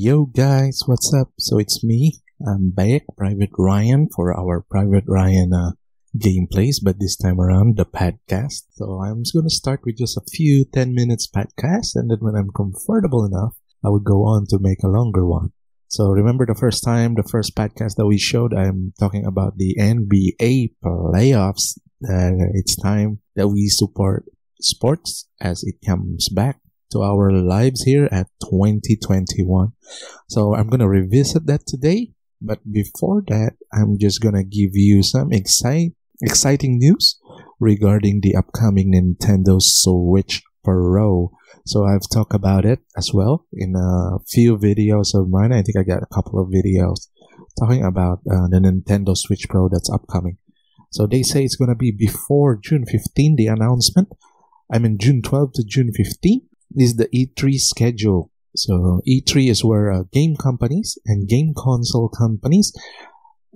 Yo guys, what's up? So it's me. I'm back, Private Ryan, for our Private Ryan gameplays, but this time around the podcast. So I'm just going to start with just a few 10 minutes podcast, and then when I'm comfortable enough, I would go on to make a longer one. So remember the first podcast that we showed, I'm talking about the NBA playoffs. It's time that we support sports as it comes back to our lives here at 2021. So I'm going to revisit that today. But before that, I'm just going to give you some exciting news regarding the upcoming Nintendo Switch Pro. So I've talked about it as well in a few videos of mine. I think I got a couple of videos talking about the Nintendo Switch Pro that's upcoming. So they say it's going to be before June 15, the announcement. I mean June 12 to June 15 is the E3 schedule. So E3 is where game companies and game console companies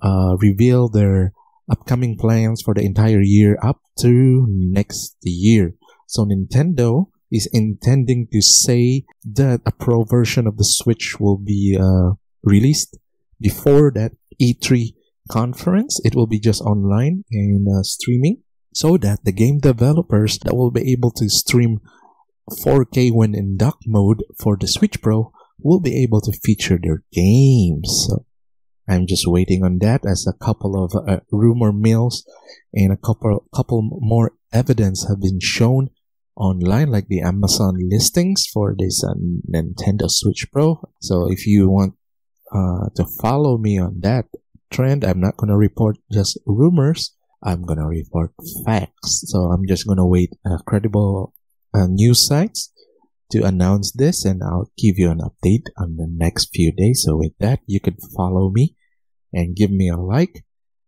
reveal their upcoming plans for the entire year up to next year. So Nintendo is intending to say that a Pro version of the Switch will be released before that E3 conference. It will be just online and streaming, so that the game developers that will be able to stream 4K when in dock mode for the Switch Pro will be able to feature their games. So I'm just waiting on that, as a couple of rumor mills and a couple more evidence have been shown online, like the Amazon listings for this Nintendo Switch Pro. So if you want to follow me on that trend, I'm not going to report just rumors. I'm going to report facts. So I'm just going to wait credible news sites to announce this, and I'll give you an update on the next few days. So with that, you could follow me and give me a like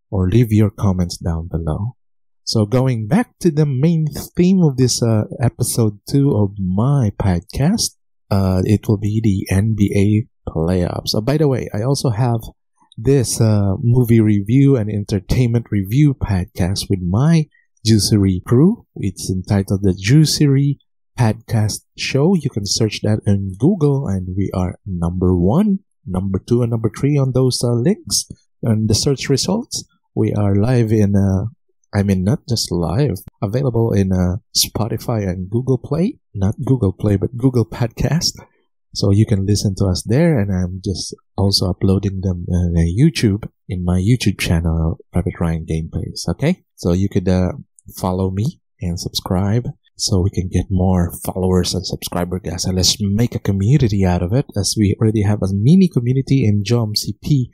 or leave your comments down below. So going back to the main theme of this episode 2 of my podcast, it will be the NBA playoffs. By the way, I also have this movie review and entertainment review podcast with my Juicery crew. It's entitled the Juicery Podcast Show. You can search that in Google, and we are number 1, number 2, and number 3 on those links and the search results. We are live in not just live, available in Spotify and Google Play. Not Google Play, but Google Podcast. So you can listen to us there, and I'm just also uploading them on YouTube, in my YouTube channel, Private Ryan Gameplays. Okay? So you could follow me and subscribe so we can get more followers and subscribers, guys. And let's make a community out of it, as we already have a mini community in JomCP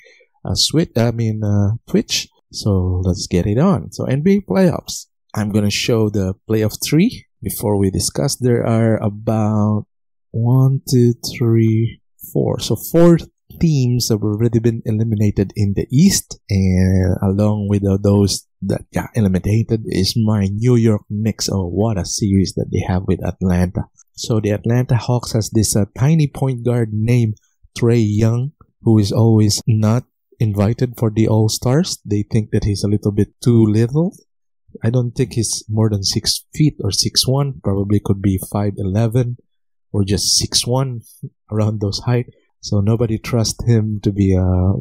Twitch. So let's get it on. So NBA playoffs. I'm going to show the playoff 3 before we discuss. There are about 1, 2, 3, 4. So 4 teams have already been eliminated in the East, and along with those that got eliminated is my New York Knicks. Oh, what a series that they have with Atlanta. So the Atlanta Hawks has this tiny point guard named Trae Young, who is always not invited for the All-Stars. They think that he's a little bit too little. I don't think he's more than 6 feet or 6'1". Probably could be 5'11" or just 6'1", around those height. So nobody trusts him to be a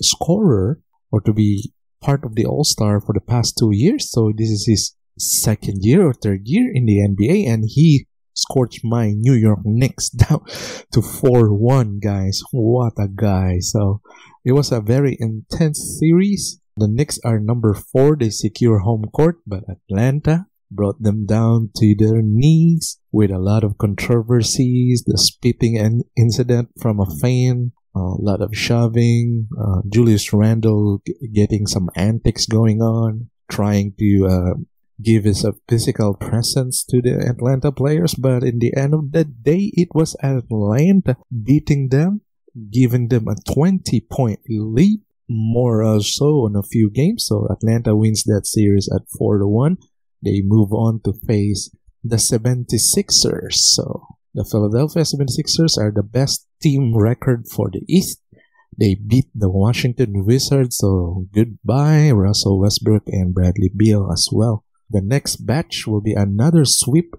scorer or to be part of the All-Star for the past 2 years. So this is his second year or third year in the NBA, and he scorched my New York Knicks down to 4-1, guys. What a guy. So it was a very intense series. The Knicks are number 4. They secure home court, but Atlanta brought them down to their knees with a lot of controversies, the spitting incident from a fan, a lot of shoving, Julius Randle getting some antics going on, trying to give his physical presence to the Atlanta players. But in the end of the day, it was Atlanta beating them, giving them a 20-point lead, more or so on a few games. So Atlanta wins that series at 4-1. They move on to face the 76ers. So the Philadelphia 76ers are the best team record for the East. They beat the Washington Wizards, so goodbye Russell Westbrook and Bradley Beal as well. The next batch will be another sweep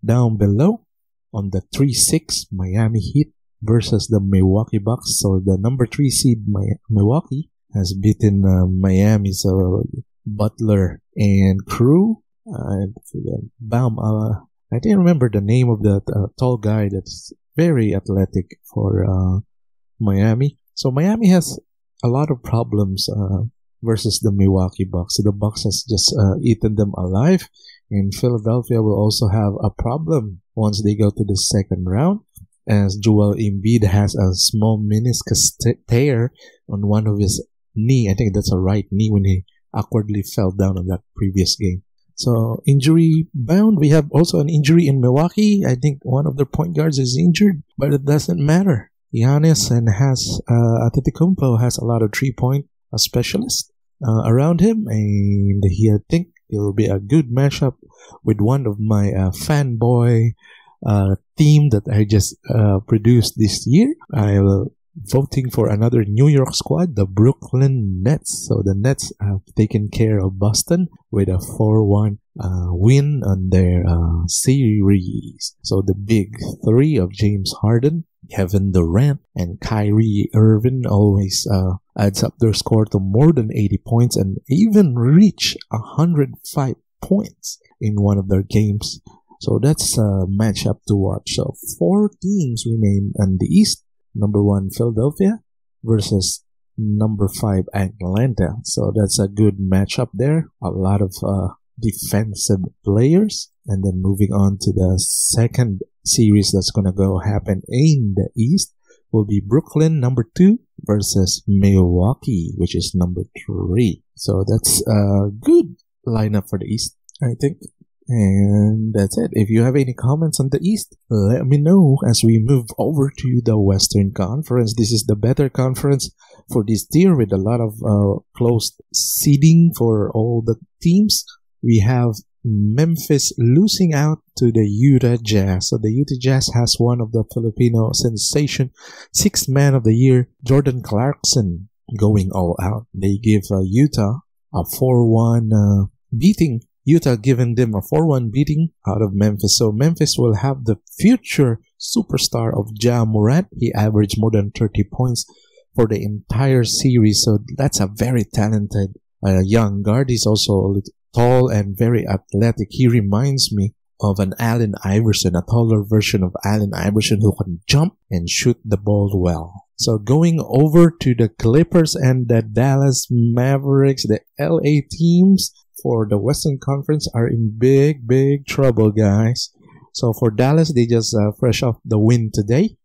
down below on the 3-6 Miami Heat versus the Milwaukee Bucks. So the number 3 seed Milwaukee has beaten Miami's Butler and crew. Bam, I didn't remember the name of that tall guy that's very athletic for Miami. So Miami has a lot of problems versus the Milwaukee Bucks. So the Bucks has just eaten them alive, and Philadelphia will also have a problem once they go to the second round, as Joel Embiid has a small meniscus tear on one of his knee. I think that's a right knee when he awkwardly fell down on that previous game. So injury bound, we have also an injury in Milwaukee. I think one of their point guards is injured, but it doesn't matter. Giannis and Antetokounmpo has a lot of 3-point specialists around him, and I think it will be a good matchup with one of my fanboy team that I just produced this year. I will voting for another New York squad, the Brooklyn Nets. So the Nets have taken care of Boston with a 4-1 win on their series. So the big three of James Harden, Kevin Durant, and Kyrie Irving always adds up their score to more than 80 points and even reach 105 points in one of their games. So that's a matchup to watch. So 4 teams remain in the East. Number 1, Philadelphia versus number 5, Atlanta. So that's a good matchup there. A lot of defensive players. And then moving on to the second series that's going to happen in the East will be Brooklyn, number 2, versus Milwaukee, which is number 3. So that's a good lineup for the East, I think. And that's it. If you have any comments on the East, let me know as we move over to the Western Conference. This is the better conference for this tier with a lot of close seeding for all the teams. We have Memphis losing out to the Utah Jazz. So the Utah Jazz has one of the Filipino sensation, 6th man of the year, Jordan Clarkson, going all out. They give Utah a 4-1 beating. Utah giving them a 4-1 beating out of Memphis. So Memphis will have the future superstar of Ja Morant. He averaged more than 30 points for the entire series. So that's a very talented young guard. He's also tall and very athletic. He reminds me of an Allen Iverson, a taller version of Allen Iverson who can jump and shoot the ball well. So going over to the Clippers and the Dallas Mavericks, the LA teams for the Western Conference are in big trouble, guys. So for Dallas, they just fresh off the win today.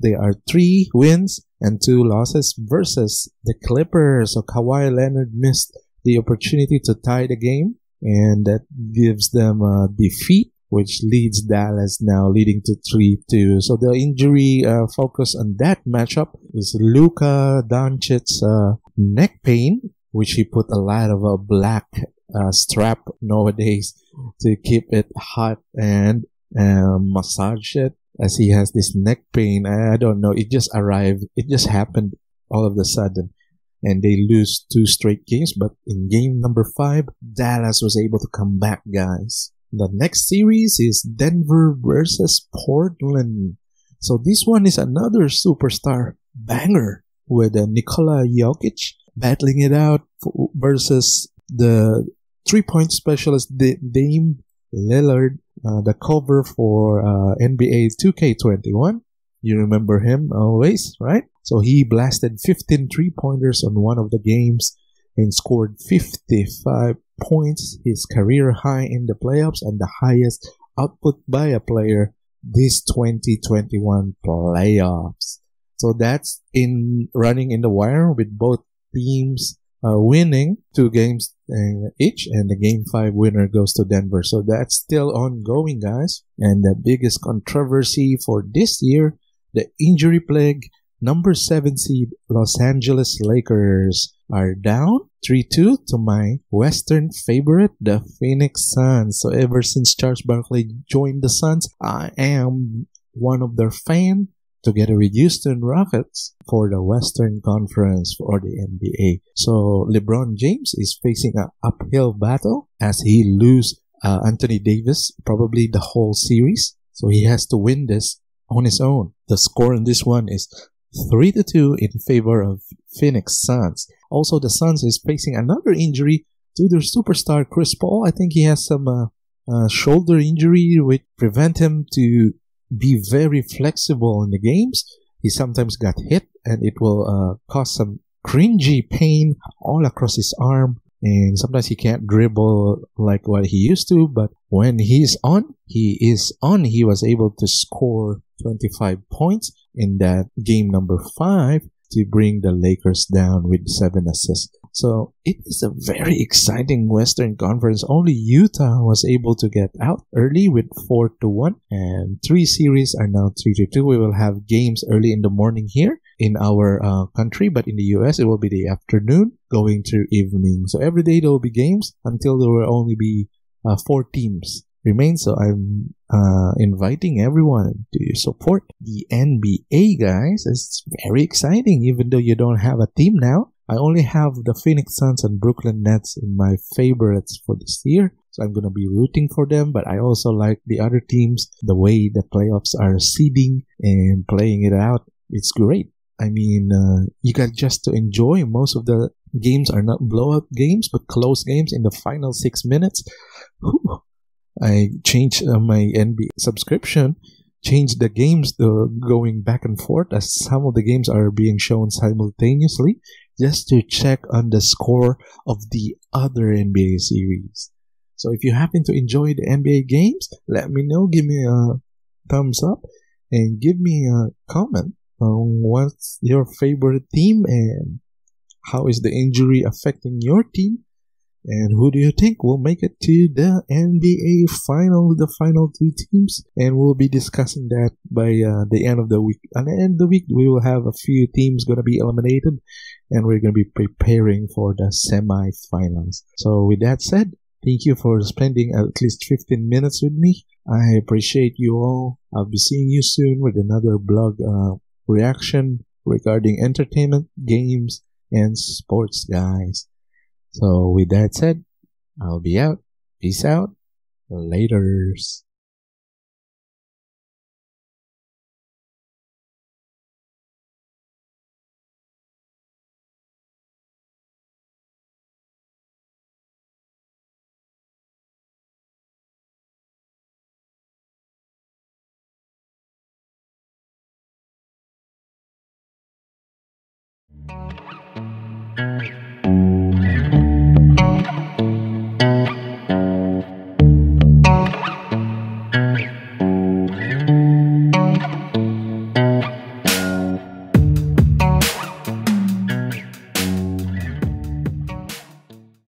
They are 3 wins and 2 losses versus the Clippers. So Kawhi Leonard missed the opportunity to tie the game, and that gives them a defeat, which leads Dallas now leading to 3-2. So the injury focus on that matchup is Luka Doncic's neck pain, which he put a lot of black strap nowadays to keep it hot and massage it, as he has this neck pain. I don't know, it just arrived, it just happened all of a sudden, and they lose 2 straight games. But in game number 5, Dallas was able to come back, guys. The next series is Denver versus Portland. So this one is another superstar banger with Nikola Jokic battling it out versus the 3-point specialist Dame Lillard, the cover for NBA 2K21. You remember him always, right? So he blasted 15 3-pointers on one of the games and scored 55 points, his career high in the playoffs and the highest output by a player this 2021 playoffs. So that's running in the wire with both teams winning 2 games each, and the game 5 winner goes to Denver. So that's still ongoing, guys. And the biggest controversy for this year, the injury plague, number 7 seed Los Angeles Lakers are down 3-2 to my Western favorite, the Phoenix Suns. So ever since Charles Barkley joined the Suns, I am one of their fans, together with Houston Rockets, for the Western Conference for the NBA. So LeBron James is facing an uphill battle as he loses Anthony Davis probably the whole series. So he has to win this on his own. The score in this one is 3-2 in favor of Phoenix Suns. Also, the Suns is facing another injury to their superstar Chris Paul. I think he has some shoulder injury which prevent him to be very flexible in the games. He sometimes got hit and it will cause some cringy pain all across his arm, and sometimes he can't dribble like what he used to, but when he is on. He was able to score 25 points in that game number 5 to bring the Lakers down with 7 assists. So it is a very exciting Western Conference. Only Utah was able to get out early with 4-1, and 3 series are now 3-2. We will have games early in the morning here in our country, but in the US it will be the afternoon going through evening. So every day there will be games until there will only be 4 teams remain. So I'm inviting everyone to support the NBA, guys. It's very exciting, even though you don't have a team now. I only have the Phoenix Suns and Brooklyn Nets in my favorites for this year, so I'm going to be rooting for them. But I also like the other teams, the way the playoffs are seeding and playing it out. It's great. I mean, you got just to enjoy. Most of the games are not blowout games, but close games in the final 6 minutes. Whew. I changed my NBA subscription, changed the games to going back and forth, as some of the games are being shown simultaneously, just to check on the score of the other NBA series. So if you happen to enjoy the NBA games, let me know. Give me a thumbs up and give me a comment on what's your favorite team and how is the injury affecting your team. And who do you think will make it to the NBA final, the final 2 teams? And we'll be discussing that by the end of the week. At the end of the week, we will have a few teams going to be eliminated, and we're going to be preparing for the semi-finals. So with that said, thank you for spending at least 15 minutes with me. I appreciate you all. I'll be seeing you soon with another blog reaction regarding entertainment, games, and sports, guys. So with that said, I'll be out. Peace out. Laters.